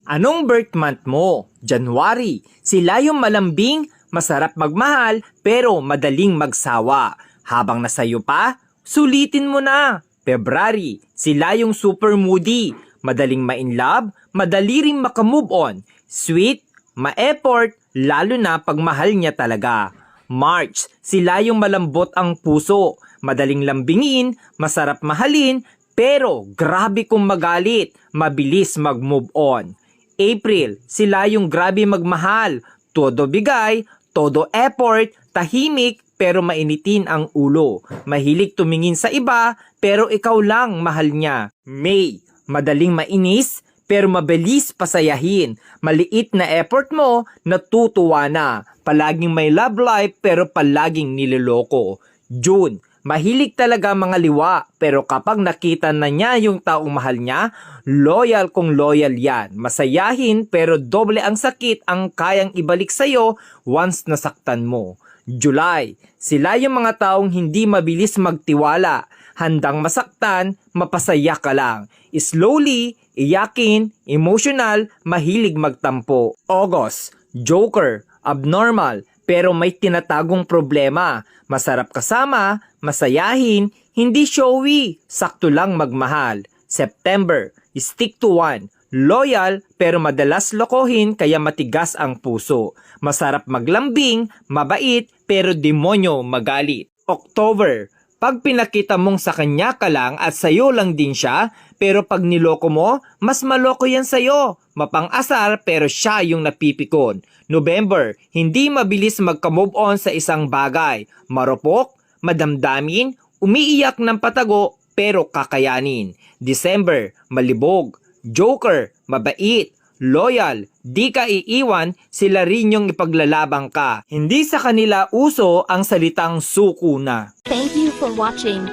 Anong birth month mo? January. Sila yung malambing, masarap magmahal, pero madaling magsawa. Habang nasayo pa, sulitin mo na. February. Sila yung super moody, madaling ma-inlove, madali ring makamove on. Sweet, ma-effort, lalo na pag mahal niya talaga. March. Sila yung malambot ang puso, madaling lambingin, masarap mahalin, pero grabe kung magalit, mabilis mag-move on. April, sila yung grabe magmahal, todo bigay, todo effort, tahimik pero mainitin ang ulo. Mahilig tumingin sa iba pero ikaw lang mahal niya. May, madaling mainis pero mabilis pasayahin. Maliit na effort mo, natutuwa na. Palaging may love life pero palaging niloloko. June, mahilig talaga mga liwa, pero kapag nakita na niya yung taong mahal niya, loyal kung loyal yan. Masayahin pero doble ang sakit ang kayang ibalik sa'yo once nasaktan mo. July, sila yung mga taong hindi mabilis magtiwala. Handang masaktan, mapasaya ka lang. Slowly, iyakin, emotional, mahilig magtampo. August, joker, abnormal, pero may tinatagong problema. Masarap kasama, masayahin, hindi showy, sakto lang magmahal. September, stick to one, loyal pero madalas lokohin kaya matigas ang puso. Masarap maglambing, mabait pero demonyo magalit. October, pag pinakita mong sa kanya ka lang at sayo lang din siya, pero pag niloko mo, mas maloko yan sayo. Mapang-asar pero siya yung napipikon. November, hindi mabilis magka-move on sa isang bagay. Marupok, madamdamin, umiiyak ng patago pero kakayanin. December, malibog, joker, mabait, loyal, di ka iiwan, sila rin yung ipaglalabang ka. Hindi sa kanila uso ang salitang suko na. Thank you for watching.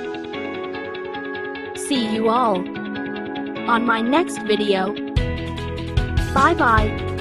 See you all on my next video. Bye bye.